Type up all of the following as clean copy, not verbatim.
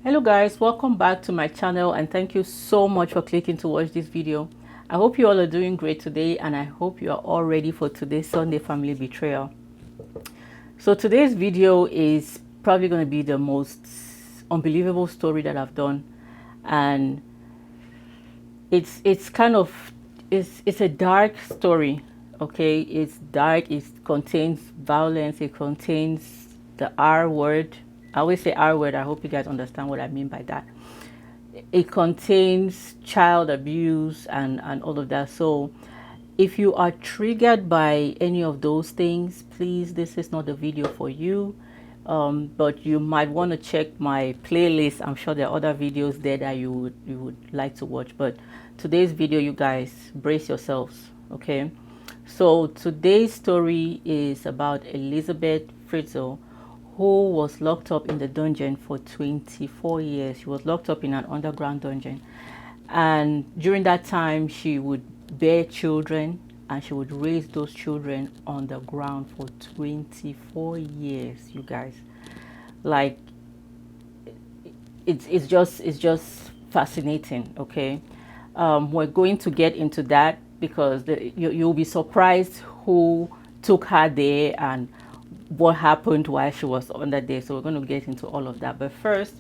Hello guys, welcome back to my channel and thank you so much for clicking to watch this video. I hope you all are doing great today and I hope you are all ready for today's Sunday family betrayal. So today's video is probably going to be the most unbelievable story that I've done, and it's kind of it's a dark story. Okay, it's dark, it contains violence, it contains the R word. I always say R word. I hope you guys understand what I mean by that. It contains child abuse and all of that. So if you are triggered by any of those things, please, this is not the video for you. But you might want to check my playlist. I'm sure there are other videos there that you would like to watch. But today's video, you guys, brace yourselves, okay? So today's story is about Elizabeth Fritzl, who was locked up in the dungeon for 24 years. She was locked up in an underground dungeon. And during that time, she would bear children and she would raise those children on the ground for 24 years, you guys. Like, it's just fascinating, okay? We're going to get into that because you'll be surprised who took her there and what happened while she was under there. So we're going to get into all of that, but first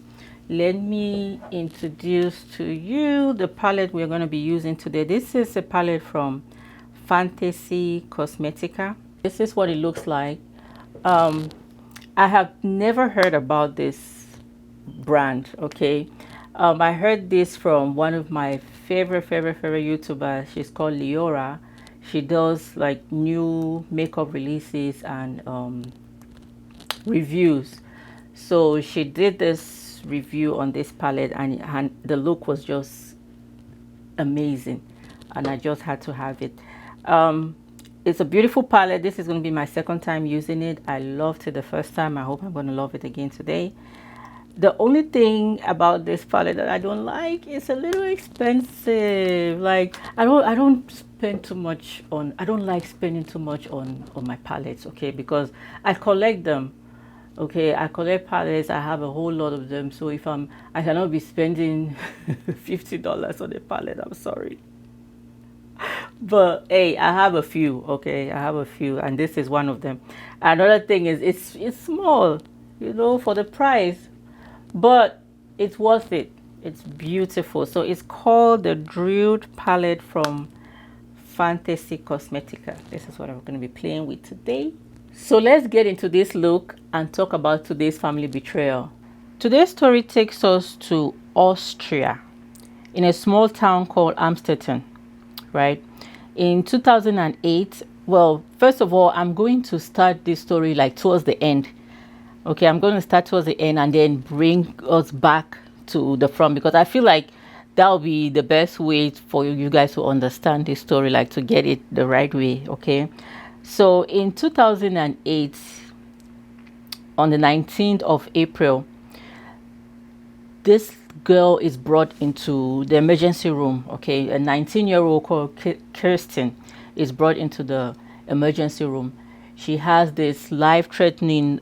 let me introduce to you the palette we're going to be using today. This is a palette from Fantasy Cosmetica. This is what it looks like. I have never heard about this brand, okay? I heard this from one of my favorite YouTubers. She's called Leora. She does like new makeup releases and reviews. So she did this review on this palette and the look was just amazing and I just had to have it. It's a beautiful palette. This is going to be my second time using it. I loved it the first time. I hope I'm going to love it again today. The only thing about this palette that I don't like is a little expensive. Like I don't spend too much on, I don't like spending too much on my palettes, okay, because I collect them. Okay, I collect palettes. I have a whole lot of them. So if I cannot be spending $50 on a palette. I'm sorry. But hey, I have a few. Okay, I have a few, and this is one of them. Another thing is it's small, you know, for the price, but it's worth it. It's beautiful. So it's called the Drilled palette from Fantasy Cosmetica. This is what I'm going to be playing with today. So let's get into this look and talk about today's family betrayal. Today's story takes us to Austria, in a small town called Amstetten, right? In 2008, well, first of all, I'm going to start this story like towards the end. Okay, I'm going to start towards the end and then bring us back to the front because I feel like that will be the best way for you guys to understand this story, like to get it the right way, okay? So in 2008, on the 19th of April, this girl is brought into the emergency room, okay? A 19-year-old called Kirsten is brought into the emergency room. She has this life-threatening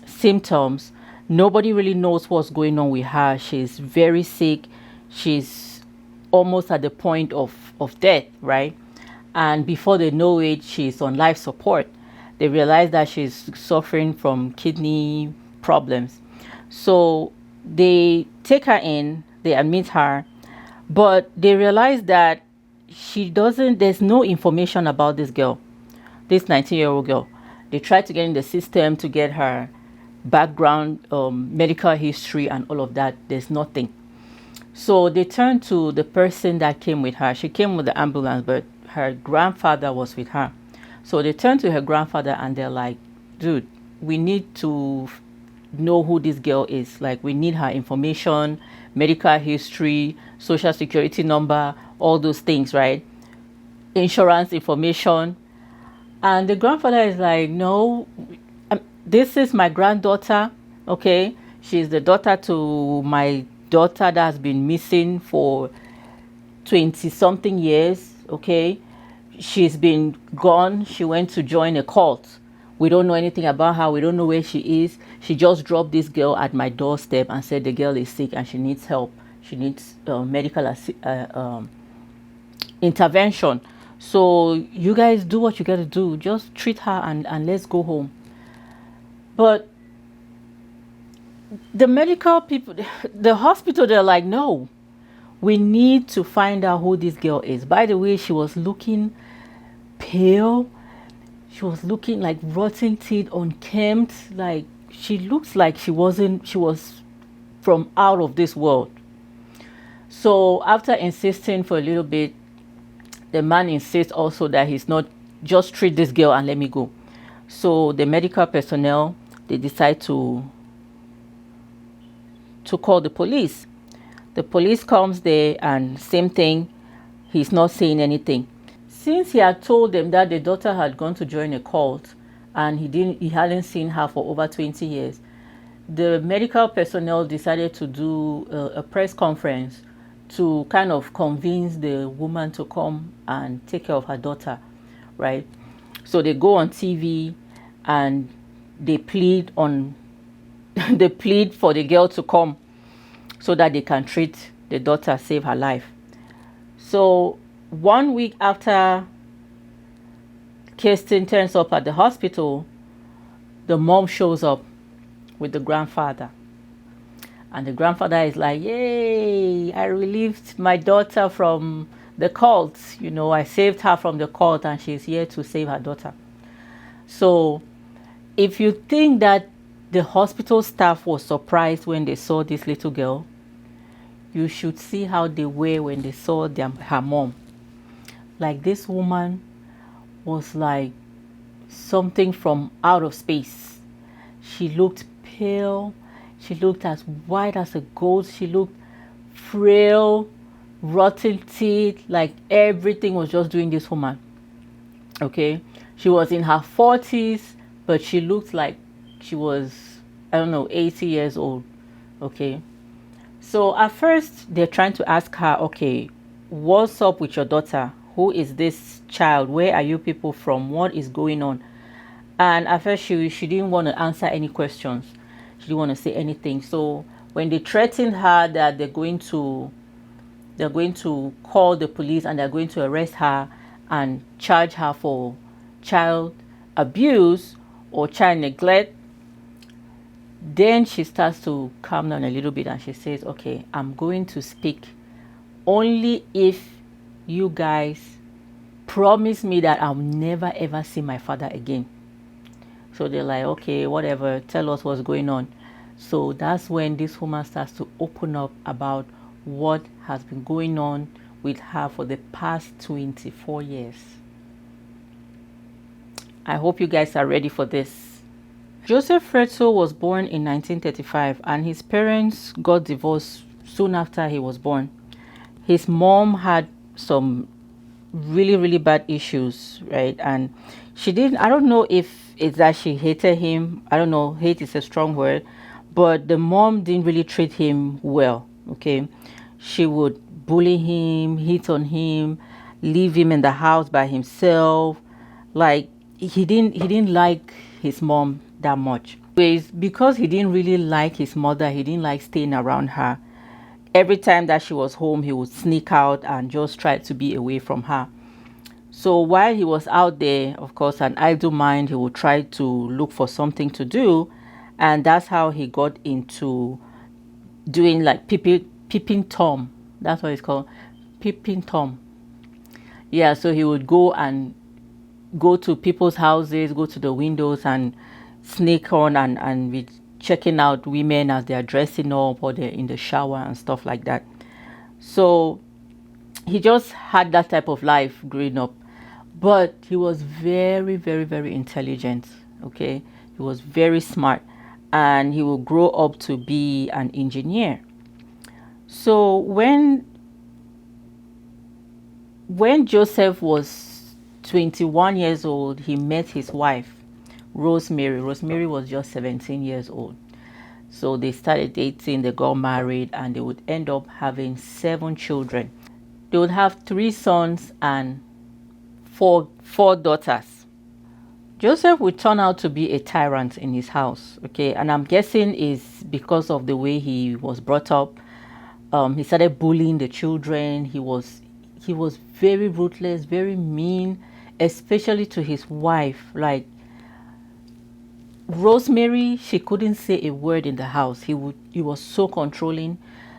symptoms. Nobody really knows what's going on with her. She's very sick. She's almost at the point of death, right? And before they know it, she's on life support. They realize that she's suffering from kidney problems. So they take her in, they admit her, but they realize that there's no information about this girl, this 19-year-old girl. They try to get in the system to get her background, medical history and all of that. There's nothing. So they turn to the person that came with her. She came with the ambulance, but her grandfather was with her. So they turn to her grandfather and they're like, dude, we need to know who this girl is. Like, we need her information, medical history, social security number, all those things, right? Insurance information. And the grandfather is like, no, this is my granddaughter, okay? She's the daughter to my daughter that has been missing for 20 something years, okay? She's been gone. She went to join a cult We don't know anything about her. We don't know where she is. She just dropped this girl at my doorstep and said the girl is sick and she needs help. She needs medical intervention. So you guys do what you got to do. Just treat her and let's go home. But the medical people, the hospital, they're like, no, we need to find out who this girl is. By the way, she was looking pale. She was looking like rotten teeth, unkempt. Like she looks like she was from out of this world. So after insisting for a little bit, the man insists also that he's not, just treat this girl and let me go. So the medical personnel, they decide to call the police. The police comes there and same thing, he's not saying anything. Since he had told them that the daughter had gone to join a cult and he hadn't seen her for over 20 years, the medical personnel decided to do a press conference to kind of convince the woman to come and take care of her daughter, right? So they go on TV and they plead they plead for the girl to come so that they can treat the daughter, save her life. So 1 week after Kirsten turns up at the hospital, the mom shows up with the grandfather. And the grandfather is like, yay, I relieved my daughter from the cult. You know, I saved her from the cult and she's here to save her daughter. So if you think that the hospital staff was surprised when they saw this little girl, you should see how they were when they saw her mom. Like, this woman was like something from out of space. She looked pale. She looked as white as a ghost. She looked frail, rotten teeth. Like, everything was just doing this woman. Okay. She was in her 40s, but she looked like she was, I don't know, 80 years old. Okay. So at first they're trying to ask her, okay, what's up with your daughter? Who is this child? Where are you people from? What is going on? And at first she didn't want to answer any questions. She didn't want to say anything. So when they threatened her that they're going to call the police and they're going to arrest her and charge her for child abuse or child neglect, then she starts to calm down a little bit and she says, okay, I'm going to speak only if you guys promise me that I'll never ever see my father again. So they're like, okay, whatever, tell us what's going on. So that's when this woman starts to open up about what has been going on with her for the past 24 years. I hope you guys are ready for this. Joseph Fritzl was born in 1935 and his parents got divorced soon after he was born. His mom had some really, really bad issues, right? And I don't know if it's that she hated him. I don't know, hate is a strong word, but the mom didn't really treat him well, okay? She would bully him, hit on him, leave him in the house by himself. Like, he didn't like his mom that much. Because he didn't really like his mother, he didn't like staying around her. Every time that she was home, he would sneak out and just try to be away from her. So while he was out there, of course, an idle mind, he would try to look for something to do. And that's how he got into doing like peeping Tom. That's what it's called. Peeping Tom. Yeah, so he would go to people's houses, go to the windows and sneak on and be checking out women as they're dressing up or they're in the shower and stuff like that. So he just had that type of life growing up. But he was very, very, very intelligent. Okay. He was very smart and he will grow up to be an engineer. So when Joseph was 21 years old, he met his wife, Rosemary. Rosemary was just 17 years old. So they started dating, they got married, and they would end up having 7 children. They would have 3 sons and four daughters. Joseph would turn out to be a tyrant in his house, okay, and I'm guessing is because of the way he was brought up. He started bullying the children. He was very ruthless, very mean, especially to his wife. Like Rosemary, she couldn't say a word in the house. He was so controlling.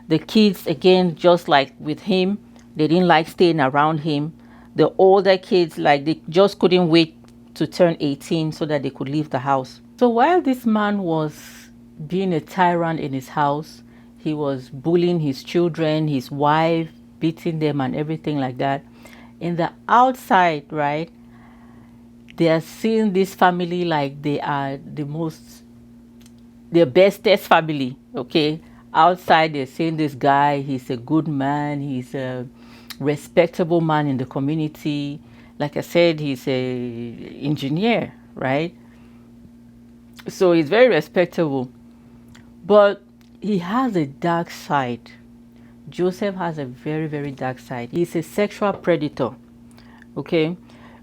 The kids, again, just like with him, they didn't like staying around him. The older kids, like they just couldn't wait to turn 18 so that they could leave the house. So while this man was being a tyrant in his house, he was bullying his children, his wife, beating them and everything like that. In the outside, right, they are seeing this family like they are the bestest family, okay? Outside, they're seeing this guy, he's a good man, he's a respectable man in the community. Like I said, he's a engineer, right? So he's very respectable. But he has a dark side. Joseph has a very, very dark side. He's a sexual predator, okay?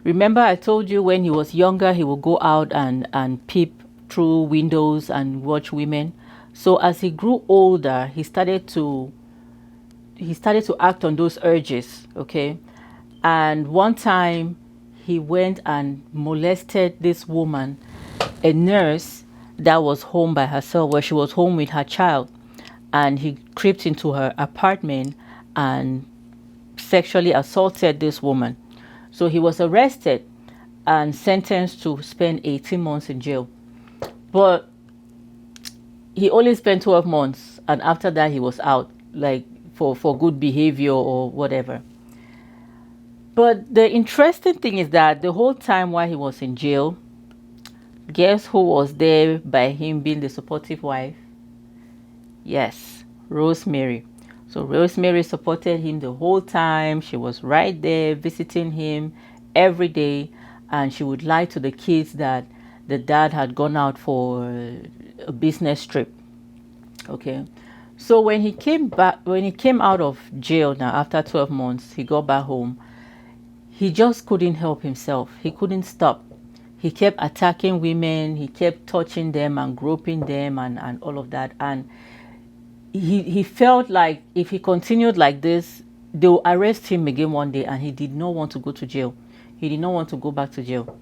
Remember I told you when he was younger, he would go out and peep through windows and watch women. So as he grew older, he started to act on those urges, okay? And one time he went and molested this woman, a nurse that was home by herself, where she was home with her child. And he crept into her apartment and sexually assaulted this woman. So he was arrested and sentenced to spend 18 months in jail. But he only spent 12 months, and after that he was out, like for good behavior or whatever. But the interesting thing is that the whole time while he was in jail, guess who was there by him being the supportive wife? Yes, Rosemary. So Rosemary supported him the whole time. She was right there visiting him every day, and she would lie to the kids that the dad had gone out for a business trip. Okay. So when he came out of jail now after 12 months, he got back home. He just couldn't help himself. He couldn't stop. He kept attacking women. He kept touching them and groping them and all of that. And he felt like if he continued like this, they'll arrest him again one day, and he did not want to go to jail. He did not want to go back to jail.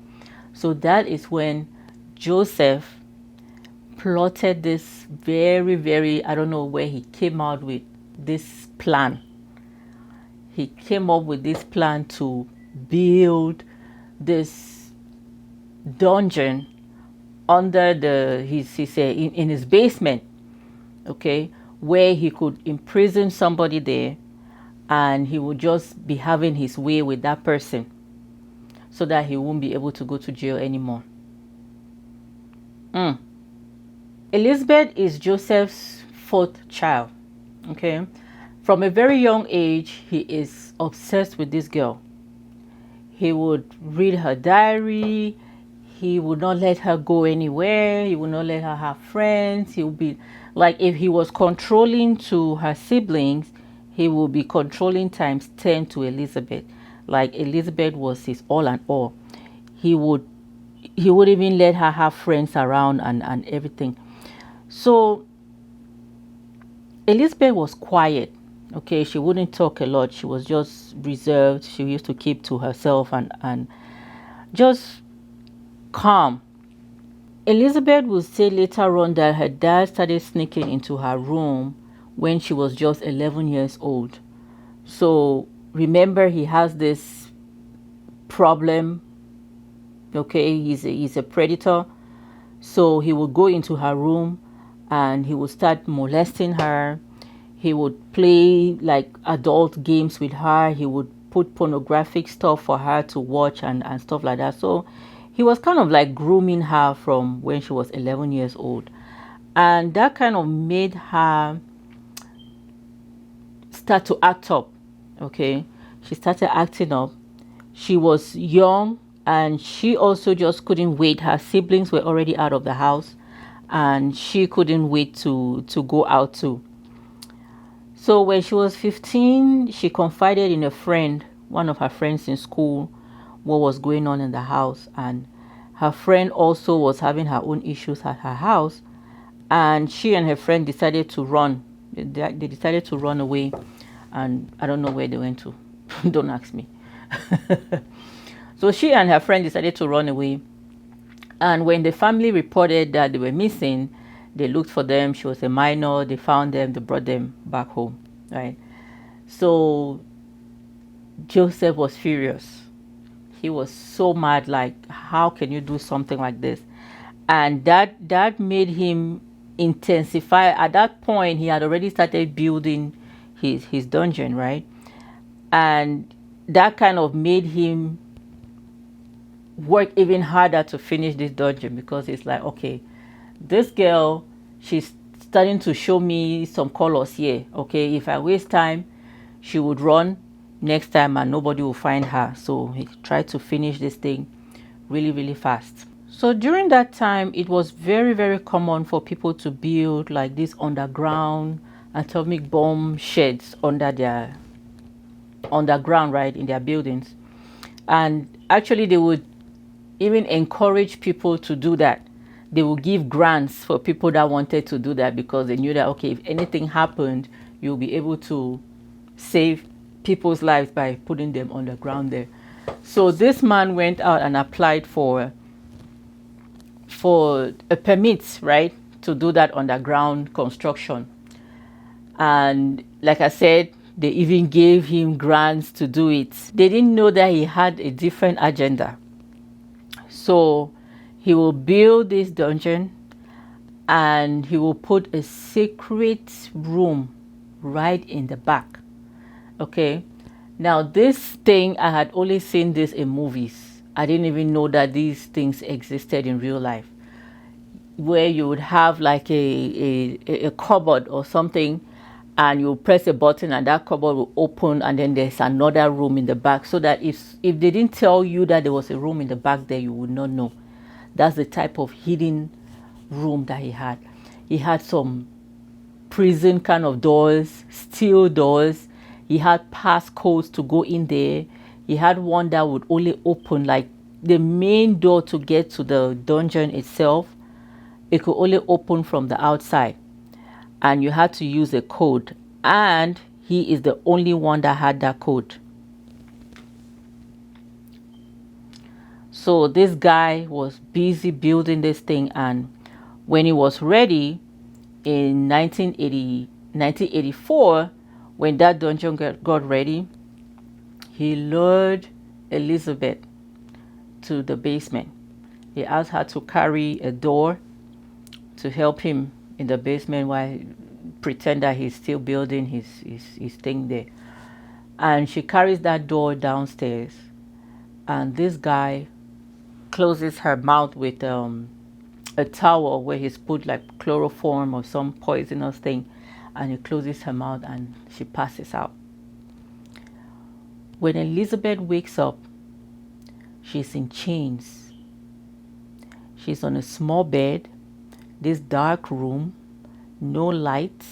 So that is when Joseph plotted this very, very, I don't know where he came out with this plan. He came up with this plan to build this dungeon under in his basement, okay, where he could imprison somebody there, and he would just be having his way with that person so that he won't be able to go to jail anymore. Elizabeth is Joseph's fourth child, okay? From a very young age, he is obsessed with this girl. He would read her diary. He would not let her go anywhere. He would not let her have friends. He would be like, if he was controlling to her siblings, he would be controlling times 10 to Elizabeth. Like Elizabeth was his all and all. He would even let her have friends around and everything. So Elizabeth was quiet. Okay, she wouldn't talk a lot. She was just reserved. She used to keep to herself and just calm. Elizabeth would say later on that her dad started sneaking into her room when she was just 11 years old. So remember, he has this problem. Okay, he's a predator. So he would go into her room and he would start molesting her. He would play like adult games with her. He would put pornographic stuff for her to watch and stuff like that. So he was kind of like grooming her from when she was 11 years old. And that kind of made her start to act up. Okay, she started acting up. She was young and she also just couldn't wait. Her siblings were already out of the house and she couldn't wait to go out too. So when she was 15, she confided in a friend, one of her friends in school, what was going on in the house. And Her friend also was having her own issues at her house, and she and her friend decided to run. They decided to run away, and I don't know where they went to. Don't ask me. So she and her friend decided to run away, and when the family reported that they were missing, they looked for them. She was a minor. They found them. They brought them back home, right? So Joseph was furious. He was so mad, like, how can you do something like this? And that made him intensify. At that point, he had already started building his dungeon, right? And that kind of made him work even harder to finish this dungeon, because it's like, okay, this girl, she's starting to show me some colors here. Okay, if I waste time, she would run next time and nobody will find her. So he tried to finish this thing really, really fast. So during that time, it was very, very common for people to build like these underground atomic bomb sheds under their underground, right, in their buildings. And actually they would even encourage people to do that. They would give grants for people that wanted to do that, because they knew that, okay, if anything happened, you'll be able to save people's lives by putting them underground there. So this man went out and applied for a permit, right, to do that underground construction. And like I said, they even gave him grants to do it. They didn't know that he had a different agenda. So he will build this dungeon, and he will put a secret room right in the back. Okay. Now this thing, I had only seen this in movies. I didn't even know that these things existed in real life, where you would have like a cupboard or something, and you press a button and that cupboard will open, and then there's another room in the back, so that if they didn't tell you that there was a room in the back there, you would not know. That's the type of hidden room that he had. He had some prison kind of doors, steel doors. He had passcodes to go in there. He had one that would only open, like the main door to get to the dungeon itself. It could only open from the outside, and you had to use a code. And he is the only one that had that code. So this guy was busy building this thing, and when he was ready in 1984, when that dungeon got ready, he lured Elizabeth to the basement. He asked her to carry a door to help him in the basement while pretend that he's still building his thing there. And she carries that door downstairs, and this guy closes her mouth with a towel where he's put like chloroform or some poisonous thing, and he closes her mouth and she passes out. When Elizabeth wakes up, she's in chains. She's on a small bed, this dark room, no light,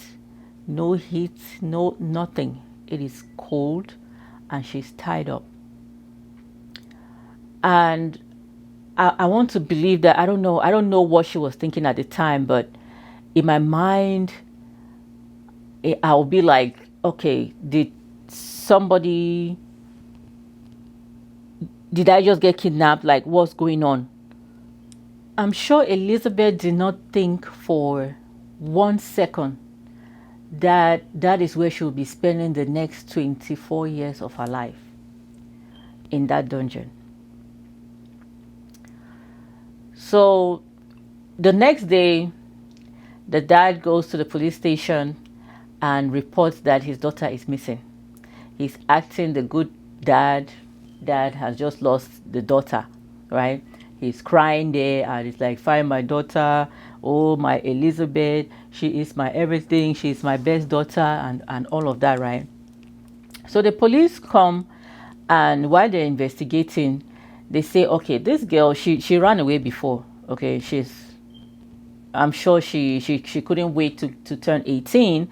no heat, no nothing. It is cold, and she's tied up. And I want to believe that, I don't know what she was thinking at the time, but in my mind, I'll be like, okay, did I just get kidnapped? Like, what's going on? I'm sure Elizabeth did not think for 1 second that is where she will be spending the next 24 years of her life, in that dungeon. So the next day, the dad goes to the police station and reports that his daughter is missing. He's acting the good dad that has just lost the daughter, right? He's crying there, and it's like, find my daughter. Oh, my Elizabeth, she is my everything. She's my best daughter, and all of that, right? So the police come, and while they're investigating, they say, okay, this girl, she ran away before. Okay, I'm sure she couldn't wait to turn 18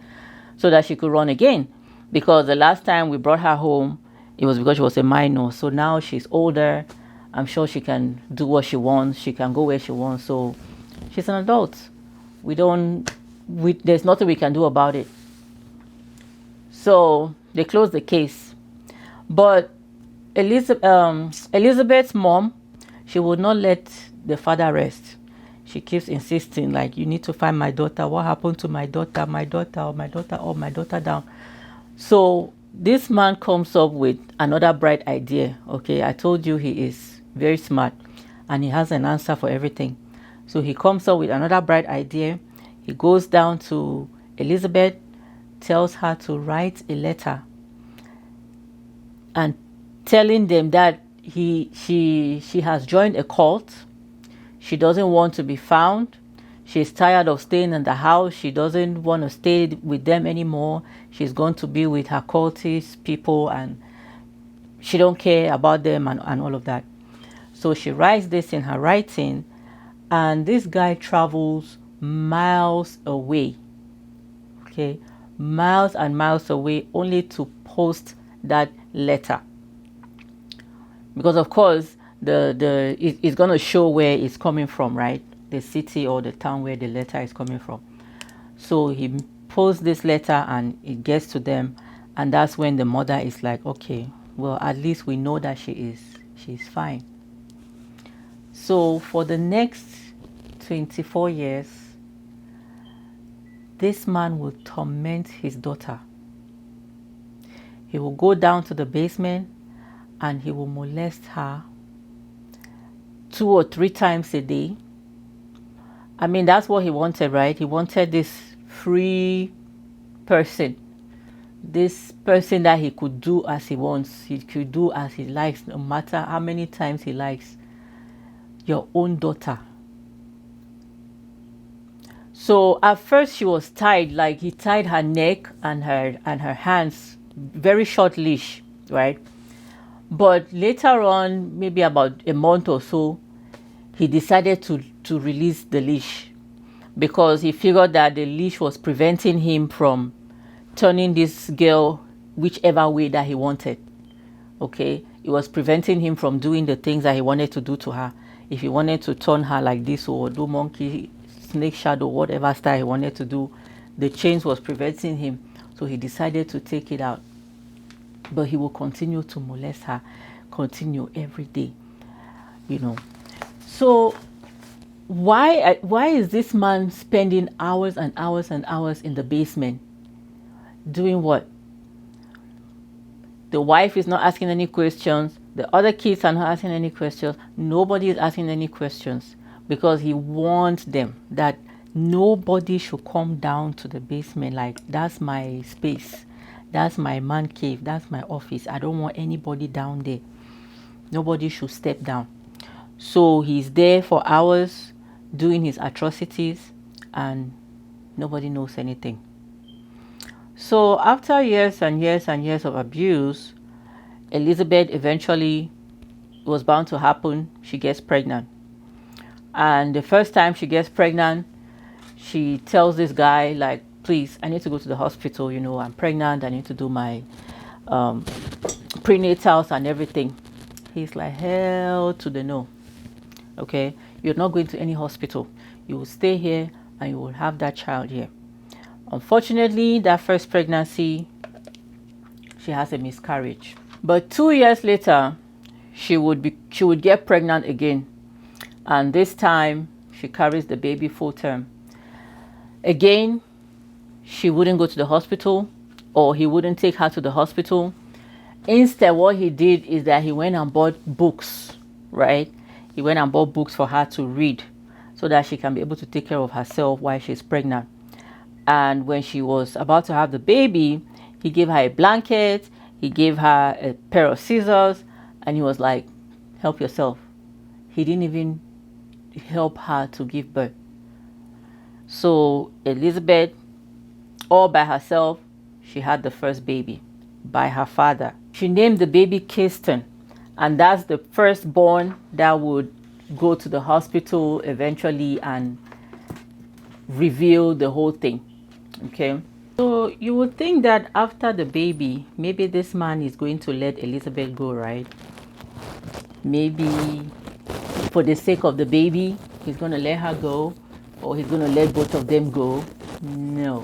so that she could run again, because the last time we brought her home, it was because she was a minor. So now she's older, I'm sure she can do what she wants. She can go where she wants. So she's an adult. There's nothing we can do about it. So they closed the case. But Elizabeth's mom, she would not let the father rest. She keeps insisting, like, you need to find my daughter. What happened to my daughter? My daughter, or my daughter, or my daughter down. So this man comes up with another bright idea. Okay, I told you he is very smart and he has an answer for everything. So he comes up with another bright idea. He goes down to Elizabeth, tells her to write a letter and telling them that she has joined a cult. She doesn't want to be found. She's tired of staying in the house. She doesn't want to stay with them anymore. She's going to be with her cultist people and she don't care about them and all of that. So she writes this in her writing, and this guy travels miles away. Okay, miles and miles away, only to post that letter. Because of course it's going to show where it's coming from, right? The city or the town where the letter is coming from. So he posts this letter and it gets to them, and that's when the mother is like, okay, well, at least we know that she's fine. So for the next 24 years, this man will torment his daughter. He will go down to the basement and he will molest her 2 or 3 times a day. I mean, that's what he wanted, right? He wanted this free person. This person that he could do as he wants. He could do as he likes, no matter how many times he likes. Your own daughter. So at first she was tied, like he tied her neck and her hands, very short leash, right? But later on, maybe about a month or so, he decided to release the leash because he figured that the leash was preventing him from turning this girl whichever way that he wanted. Okay, it was preventing him from doing the things that he wanted to do to her. If he wanted to turn her like this or do monkey, snake shadow, whatever style he wanted to do, the chains was preventing him. So he decided to take it out. But he will continue to molest her, continue every day, you know. So why is this man spending hours and hours and hours in the basement? Doing what? The wife is not asking any questions. The other kids are not asking any questions. Nobody is asking any questions because he wants them that nobody should come down to the basement. Like, that's my space. That's my man cave. That's my office. I don't want anybody down there. Nobody should step down. So he's there for hours doing his atrocities and nobody knows anything. So after years and years and years of abuse, Elizabeth eventually, it was bound to happen, she gets pregnant. And the first time she gets pregnant, she tells this guy, like, please, I need to go to the hospital, you know, I'm pregnant, I need to do my prenatals and everything. He's like, hell to the no. Okay, you're not going to any hospital. You will stay here and you will have that child here. Unfortunately, that first pregnancy, she has a miscarriage. But 2 years later, she would get pregnant again. And this time, she carries the baby full term. Again, she wouldn't go to the hospital, or he wouldn't take her to the hospital. Instead, what he did is that he went and bought books, right? He went and bought books for her to read so that she can be able to take care of herself while she's pregnant. And when she was about to have the baby, he gave her a blanket, he gave her a pair of scissors, and he was like, help yourself. He didn't even help her to give birth. So Elizabeth, all by herself, she had the first baby by her father. She named the baby Kirsten, and that's the firstborn that would go to the hospital eventually and reveal the whole thing. Okay, so you would think that after the baby, maybe this man is going to let Elizabeth go, right? maybe for the sake of the baby, he's going to let her go, or he's going to let both of them go. No.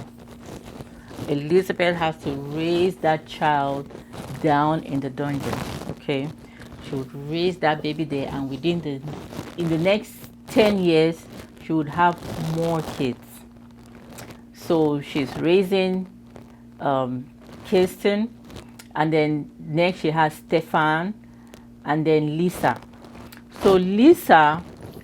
Elizabeth has to raise that child down in the dungeon. Okay, she would raise that baby there, and in the next 10 years, she would have more kids. So she's raising Kirsten, and then next she has Stefan, and then Lisa. So Lisa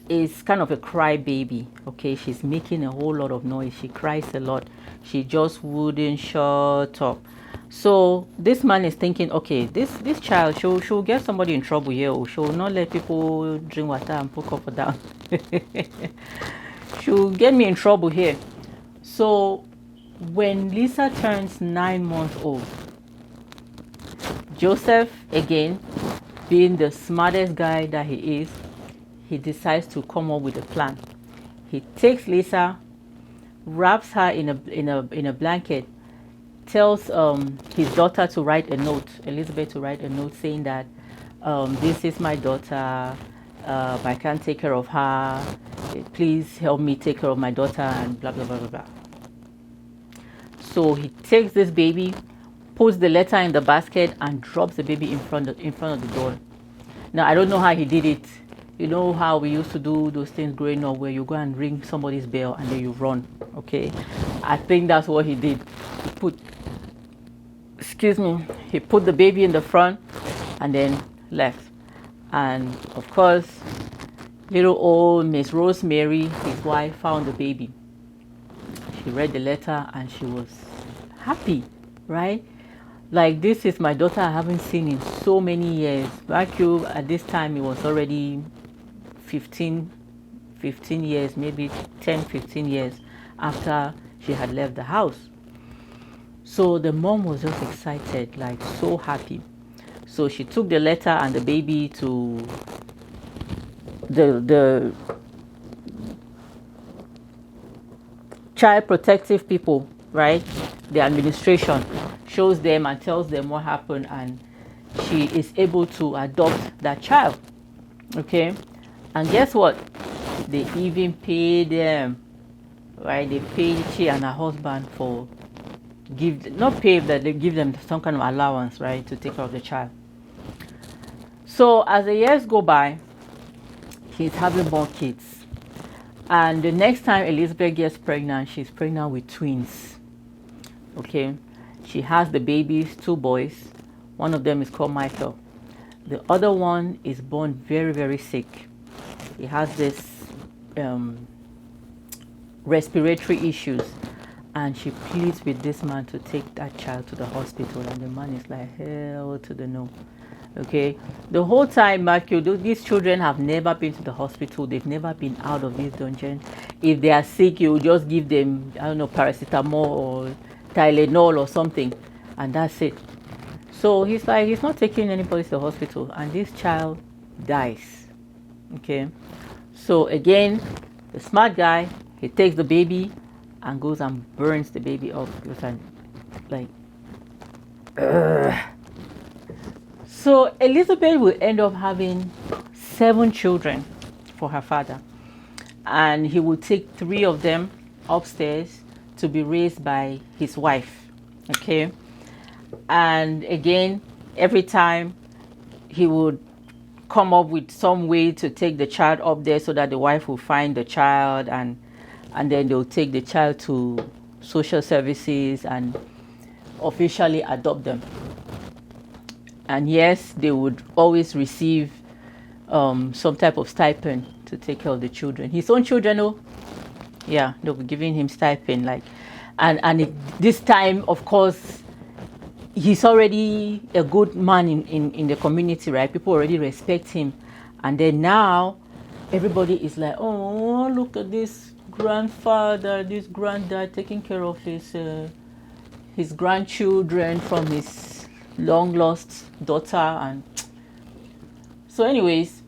is kind of a crybaby. Okay, she's making a whole lot of noise. She cries a lot. She just wouldn't shut up. So this man is thinking, okay, this child, she'll get somebody in trouble here. Or she'll not let people drink water and put cover down. She'll get me in trouble here. So when Lisa turns 9 months old, Joseph, again, being the smartest guy that he is, he decides to come up with a plan. He takes Lisa, wraps her in a blanket, tells his daughter to write a note, Elizabeth to write a note saying that this is my daughter, I can't take care of her, please help me take care of my daughter, and blah blah blah blah blah. So he takes this baby, puts the letter in the basket, and drops the baby in front of the door. Now I don't know how he did it. You know how we used to do those things growing up, where you go and ring somebody's bell and then you run. Okay, I think that's what he did. He put the baby in the front and then left. And of course, little old Miss Rosemary, his wife, found the baby. She read the letter and she was happy, right? Like, this is my daughter I haven't seen in so many years. Back at this time, it was already 15 years, maybe 10, 15 years after she had left the house. So the mom was just excited, like so happy. So she took the letter and the baby to the child protective people, right? The administration shows them and tells them what happened, and she is able to adopt that child. Okay, and guess what? They even pay them, right? They pay she and her husband for they give them some kind of allowance, right, to take care of the child. So as the years go by, he's having more kids, and the next time Elizabeth gets pregnant, she's pregnant with twins. Okay, she has the babies, 2 boys. One of them is called Michael. The other one is born very, very sick. He has this respiratory issues, and she pleads with this man to take that child to the hospital, and the man is like, hell to the no. Okay, the whole time, Matthew, these children have never been to the hospital. They've never been out of this dungeon. If they are sick, you just give them, I don't know, paracetamol or Tylenol or something, and that's it. So he's not taking anybody to the hospital, and this child dies. Okay, so again, the smart guy, he takes the baby and goes and burns the baby up. So Elizabeth will end up having 7 children for her father, and he will take 3 of them upstairs to be raised by his wife. Okay, and again, every time he would come up with some way to take the child up there so that the wife will find the child, and then they'll take the child to social services and officially adopt them. And yes, they would always receive some type of stipend to take care of the children. His own children, oh, yeah, they were giving him stipend, like, and this time, of course, he's already a good man in the community, right? People already respect him, and then now everybody is like, oh, look at this grandfather, this granddad taking care of his grandchildren from his long lost daughter. And so anyways,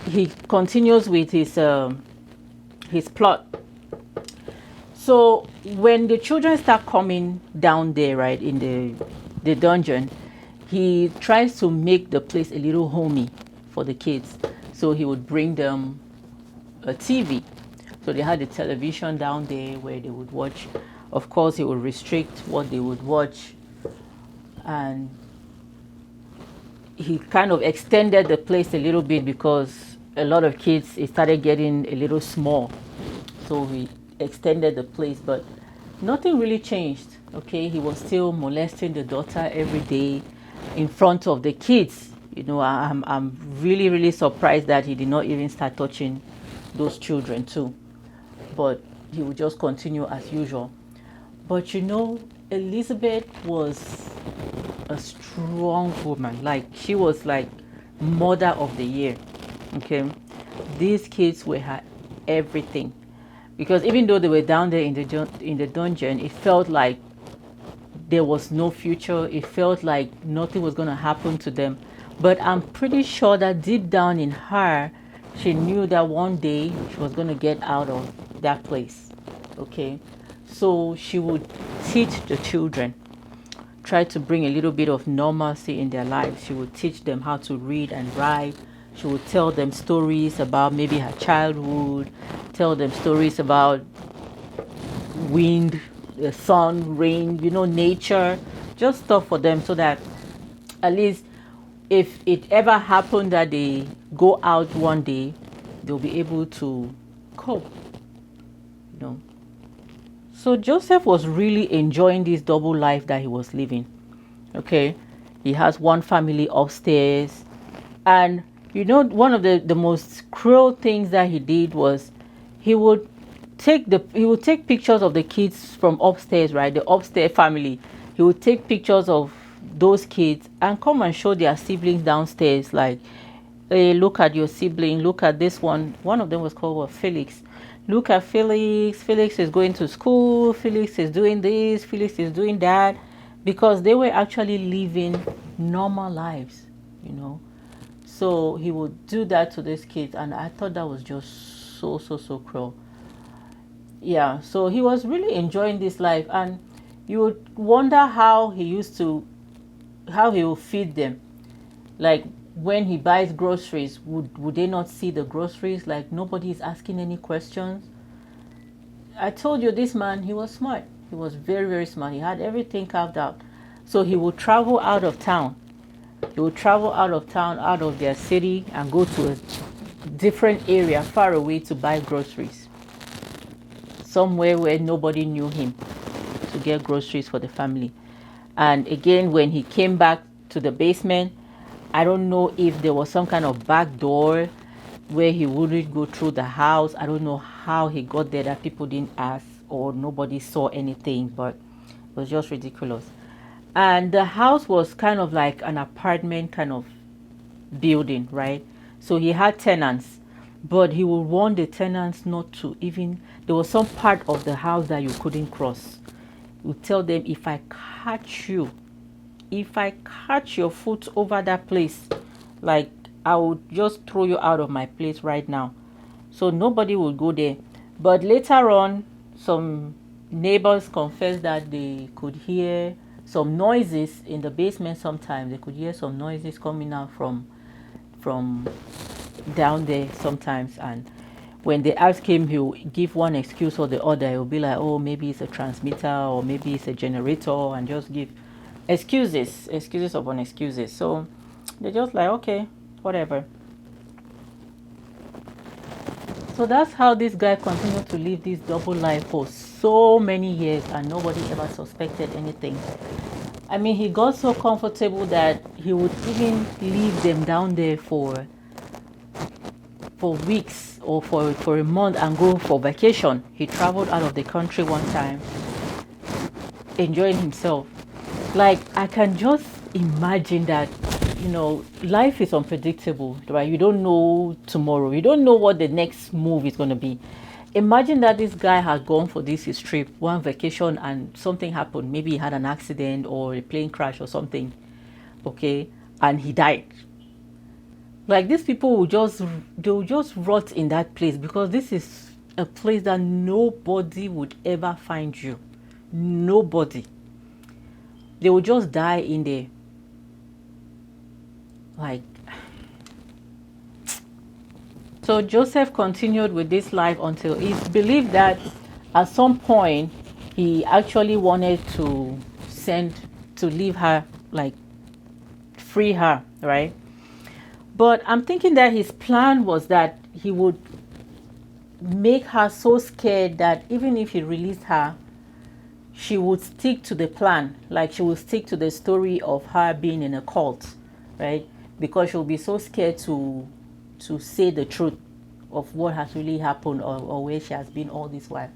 he continues with his plot. So when the children start coming down there, right, in the dungeon, he tries to make the place a little homey for the kids. So he would bring them a TV. So they had a television down there where they would watch. Of course, he would restrict what they would watch. And he kind of extended the place a little bit because a lot of kids, it started getting a little small. So he extended the place, but nothing really changed. Okay, he was still molesting the daughter every day in front of the kids. I'm really, really surprised that he did not even start touching those children too. But he would just continue as usual. But Elizabeth was a strong woman. Like, she was like mother of the year. Okay, these kids were her everything, because even though they were down there in the dungeon, it felt like there was no future. It felt like nothing was going to happen to them. But I'm pretty sure that deep down in her, she knew that one day she was going to get out of that place. Okay, so she would teach the children, try to bring a little bit of normalcy in their lives. She would teach them how to read and write. She would tell them stories about maybe her childhood, tell them stories about wind, the sun, rain, nature, just stuff for them, so that at least if it ever happened that they go out one day, they'll be able to cope. So Joseph was really enjoying this double life that he was living. Okay, he has one family upstairs, and one of the most cruel things that he did was he would take pictures of the kids from upstairs, right? The upstairs family. He would take pictures of those kids and come and show their siblings downstairs, like, hey, look at your sibling, look at this one. One of them was called Felix. Look at Felix. Felix is going to school. Felix is doing this. Felix is doing that. Because they were actually living normal lives. So he would do that to these kids, and I thought that was just so, so, so cruel. Yeah, so he was really enjoying this life, and you would wonder how he will feed them. Like, when he buys groceries, would they not see the groceries? Like, nobody is asking any questions. I told you, this man, he was smart. He was very, very smart. He had everything carved out. So he would travel out of town. He would travel out of town, out of their city, and go to a different area far away to buy groceries. Somewhere where nobody knew him, to get groceries for the family. And again, when he came back to the basement, I don't know if there was some kind of back door where he wouldn't go through the house. I don't know how he got there, that people didn't ask or nobody saw anything, but it was just ridiculous. And the house was kind of like an apartment kind of building, right? So he had tenants, but he would want the tenants not to even, there was some part of the house that you couldn't cross. He would tell them, if I catch your foot over that place, like, I would just throw you out of my place right now. So nobody would go there. But later on, some neighbors confessed that they could hear some noises in the basement. Sometimes they could hear some noises coming out from down there sometimes. And when they ask him, he'll give one excuse or the other. He'll be like, oh, maybe it's a transmitter, or maybe it's a generator, and just give excuses upon excuses. So they're just like, okay, whatever. So that's how this guy continued to live this double life for so many years, and nobody ever suspected anything. I mean, he got so comfortable that he would even leave them down there for weeks or for a month and go for vacation. He traveled out of the country one time, enjoying himself. Like, I can just imagine that, life is unpredictable, right? You don't know tomorrow. You don't know what the next move is going to be. Imagine that this guy had gone for his trip, one vacation, and something happened. Maybe he had an accident or a plane crash or something, okay, and he died. Like, these people they'll just rot in that place, because this is a place that nobody would ever find you. Nobody. They will just die in there. Like, So Joseph continued with this life until it's believed that at some point he actually wanted to leave her, like free her, right? But I'm thinking that his plan was that he would make her so scared that even if he released her, she would stick to the plan. Like she would stick to the story of her being in a cult, right? Because she'll be so scared to say the truth of what has really happened, or where she has been all this while.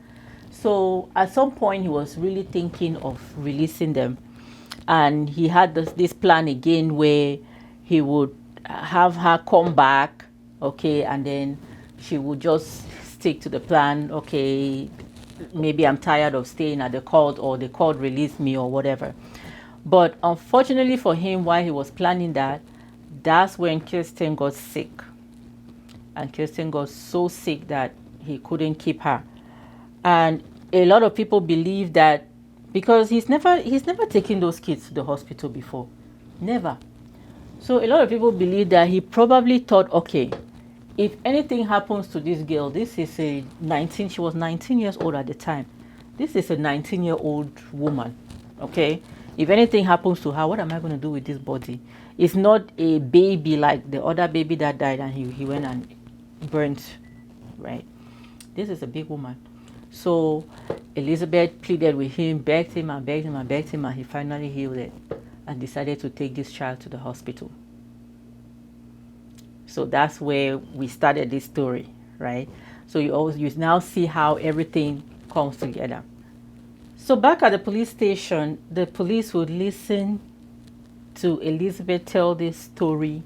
So at some point he was really thinking of releasing them, and he had this plan again where he would have her come back, okay, and then she would just stick to the plan. Okay, maybe I'm tired of staying at the court, or the court released me, or whatever. But unfortunately for him, while he was planning that, that's when Kirsten got sick. And Kirsten got so sick that he couldn't keep her. And a lot of people believe that because he's never taken those kids to the hospital before. Never. So a lot of people believe that he probably thought, okay, if anything happens to this girl, this is she was 19 years old at the time. This is a 19-year-old woman, okay? If anything happens to her, what am I going to do with this body? It's not a baby like the other baby that died and he went and burnt, right? This is a big woman. So Elizabeth pleaded with him, begged him and begged him and begged him, and he finally yielded and decided to take this child to the hospital. So that's where we started this story, right? So you now see how everything comes together. So back at the police station, the police would listen to Elizabeth tell this story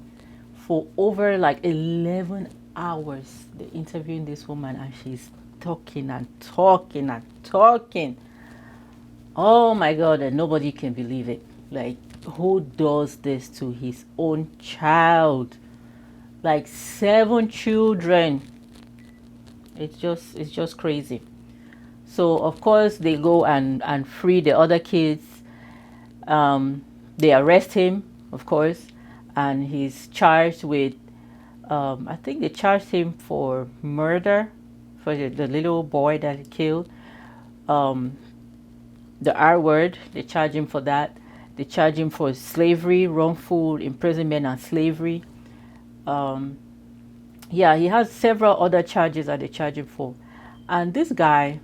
for over like 11 hours. They're interviewing this woman, and she's talking and talking and talking. Oh my God, and nobody can believe it. Like, who does this to his own child? Like 7 children. It's just crazy. So of course they go and free the other kids. They arrest him, of course, and he's charged with I think they charged him for murder for the little boy that he killed. The R word, they charge him for that. They charge him for slavery, wrongful imprisonment and slavery. Yeah, he has several other charges that they charge him for. And this guy,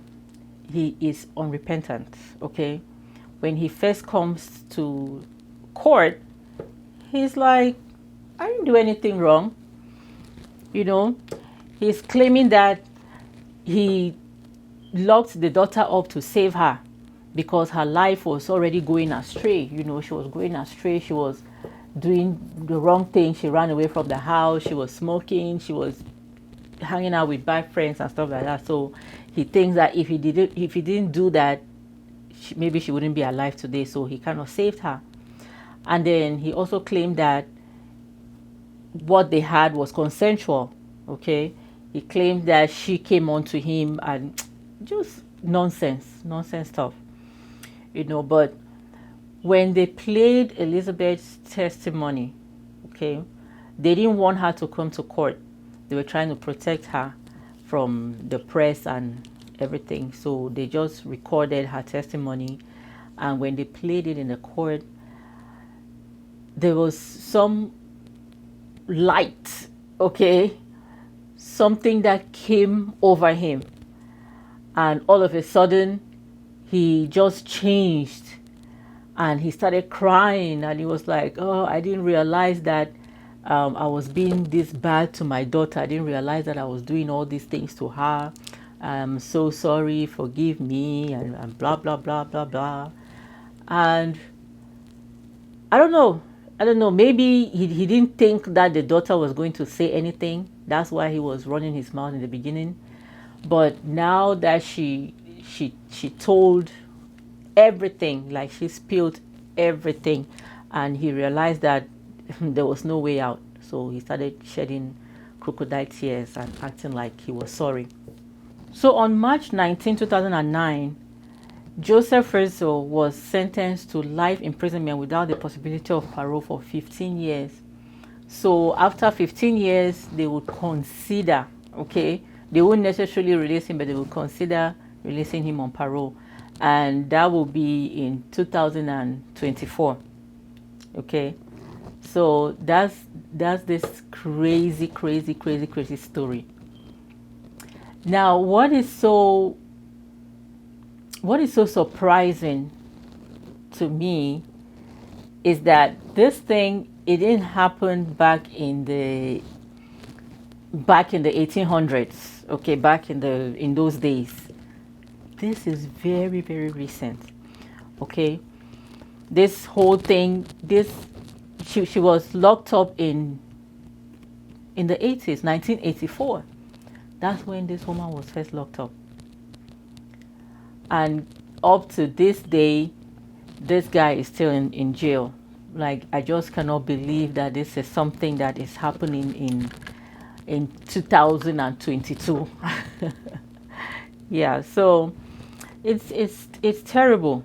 he is unrepentant, okay? When he first comes to court, he's like, I didn't do anything wrong. You know, he's claiming that he locked the daughter up to save her because her life was already going astray. You know, she was going astray. She was doing the wrong thing. She ran away from the house. She was smoking. She was hanging out with bad friends and stuff like that. So he thinks that if he didn't do that, maybe she wouldn't be alive today. So he kind of saved her. And then he also claimed that what they had was consensual. Okay, he claimed that she came on to him, and just nonsense stuff, you know. But when they played Elizabeth's testimony, okay, they didn't want her to come to court. They were trying to protect her from the press and everything. So they just recorded her testimony. And when they played it in the court, there was some light, okay, something that came over him. And all of a sudden, he just changed. And he started crying, and he was like, oh, I didn't realize that I was being this bad to my daughter. I didn't realize that I was doing all these things to her. I'm so sorry, forgive me, and blah, blah, blah, blah, blah. And I don't know, maybe he didn't think that the daughter was going to say anything. That's why he was running his mouth in the beginning. But now that she told everything, like she spilled everything, and he realized that there was no way out. So he started shedding crocodile tears and acting like he was sorry. So on March 19, 2009, Joseph Fritzl was sentenced to life imprisonment without the possibility of parole for 15 years. So after 15 years, they would consider, okay, they won't necessarily release him, but they will consider releasing him on parole. And that will be in 2024. Okay. So that's this crazy story. Now, what is so surprising to me is that this thing, it didn't happen back in the 1800s, okay, back in those days. This is very recent, okay. This whole thing, she was locked up in the 80s, 1984. That's when this woman was first locked up. And up to this day, this guy is still in jail. Like, I just cannot believe that this is something that is happening in 2022. Yeah, so it's terrible,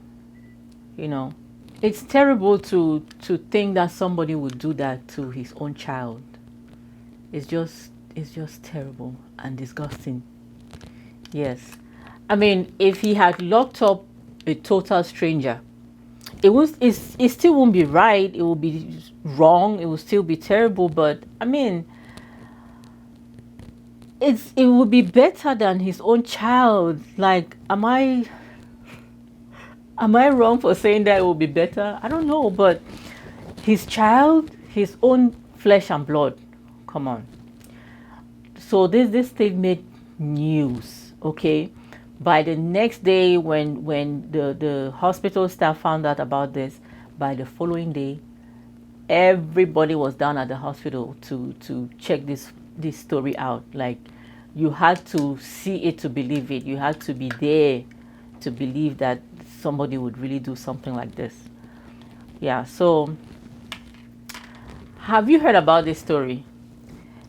you know. It's terrible to think that somebody would do that to his own child. It's just terrible and disgusting. Yes. I mean, if he had locked up a total stranger, it still won't be right. It will be wrong. It will still be terrible. But I mean, it would be better than his own child. Like, am I wrong for saying that it would be better? I don't know, but his child, his own flesh and blood. Come on. So this thing made news, okay? By the next day, when the hospital staff found out about this, by the following day, everybody was down at the hospital to check this story out. Like, you had to see it to believe it. You had to be there to believe that somebody would really do something like this. Yeah, so have you heard about this story?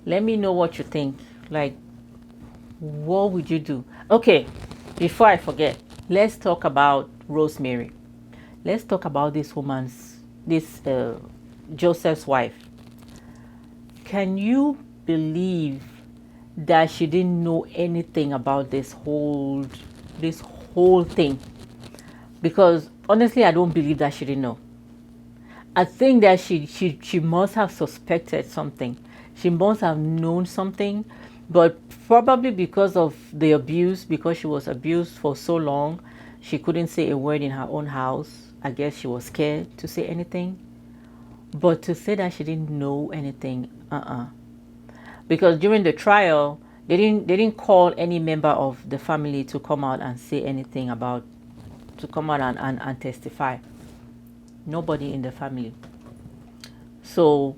Let me know what you think. Like, what would you do? Okay, before I forget, let's talk about Rosemary. Let's talk about this Joseph's wife. Can you believe that she didn't know anything about this whole thing? Because honestly, I don't believe that she didn't know. I think that she must have suspected something. She must have known something, but probably because of the abuse, because she was abused for so long, she couldn't say a word in her own house. I guess she was scared to say anything. But to say that she didn't know anything, because during the trial, they didn't call any member of the family to come out and say anything to come out and testify. Nobody in the family. So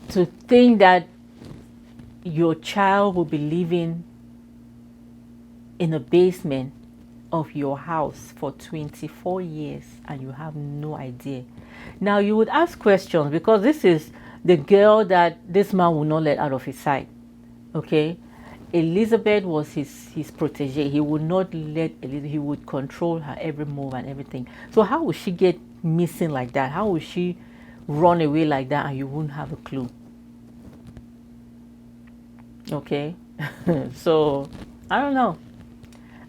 to think that your child will be living in a basement of your house for 24 years and you have no idea. Now you would ask questions, because this is the girl that this man will not let out of his sight. Okay? Elizabeth was his protege. He would not let Elizabeth, he would control her every move and everything. So how would she get missing like that? How would she run away like that and you wouldn't have a clue? Okay? So I don't know.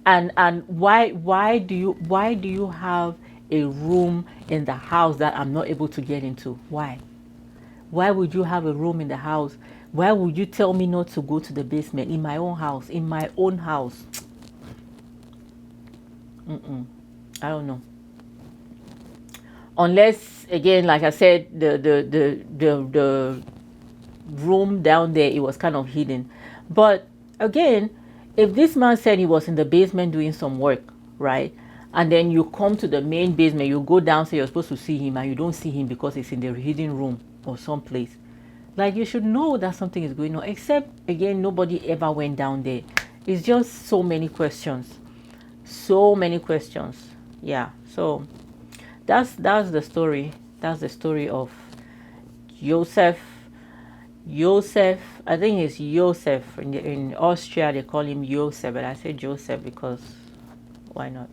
And why do you have a room in the house that I'm not able to get into? Why would you have a room in the house? Why would you tell me not to go to the basement in my own house? I don't know. Unless, again, like I said, the room down there, it was kind of hidden. But again, if this man said he was in the basement doing some work, right? And then you come to the main basement, you go downstairs, you're supposed to see him, and you don't see him because it's in the hidden room or someplace. Like, you should know that something is going on. Except, again, nobody ever went down there. It's just so many questions. So many questions. Yeah. So that's the story. That's the story of Joseph. I think it's Joseph. In Austria, they call him Joseph, but I say Joseph because why not?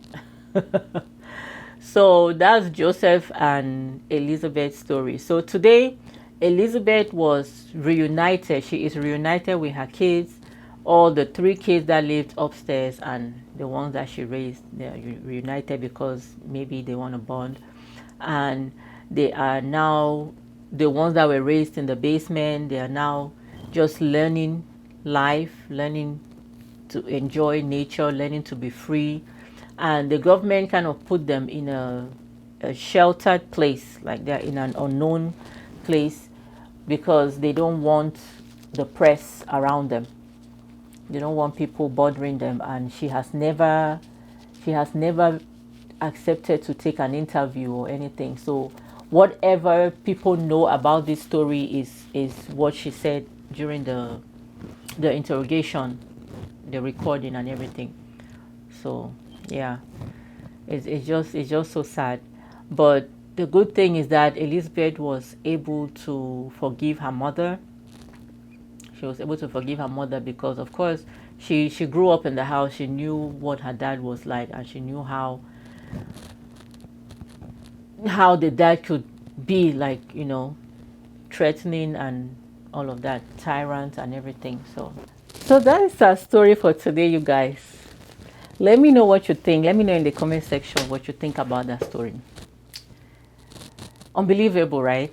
So that's Joseph and Elizabeth's story. So today Elizabeth was reunited. She is reunited with her kids, all the three kids that lived upstairs and the ones that she raised. They are reunited because maybe they want to bond. And they are now, the ones that were raised in the basement, they are now just learning life, learning to enjoy nature, learning to be free. And the government kind of put them in a sheltered place, like they're in an unknown place, because they don't want the press around them. They don't want people bothering them. And she has never accepted to take an interview or anything. So whatever people know about this story is what she said during the interrogation, the recording and everything. So yeah, it's just so sad. But the good thing is that Elizabeth was able to forgive her mother. She was able to forgive her mother because, of course, she grew up in the house. She knew what her dad was like, and she knew how the dad could be like, threatening and all of that, tyrant and everything. So that is our story for today, you guys. Let me know what you think. Let me know in the comment section what you think about that story. Unbelievable, right?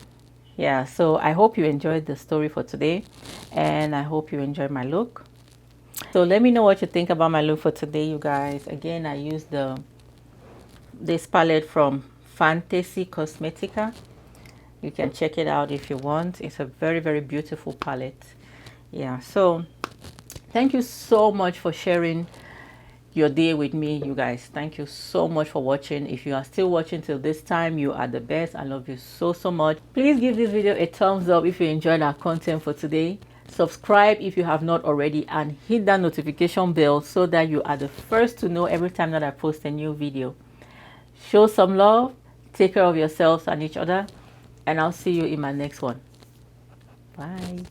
Yeah, so I hope you enjoyed the story for today, and I hope you enjoyed my look. So let me know what you think about my look for today, you guys. Again, I used this palette from Fantasy Cosmetica. You can check it out if you want. It's a very, very beautiful palette. Yeah, so thank you so much for sharing your day with me, you guys. Thank you so much for watching. If you are still watching till this time, you are the best. I love you so, so much. Please give this video a thumbs up if you enjoyed our content for today. Subscribe if you have not already, and hit that notification bell so that you are the first to know every time that I post a new video. Show some love, take care of yourselves and each other, and I'll see you in my next one. Bye.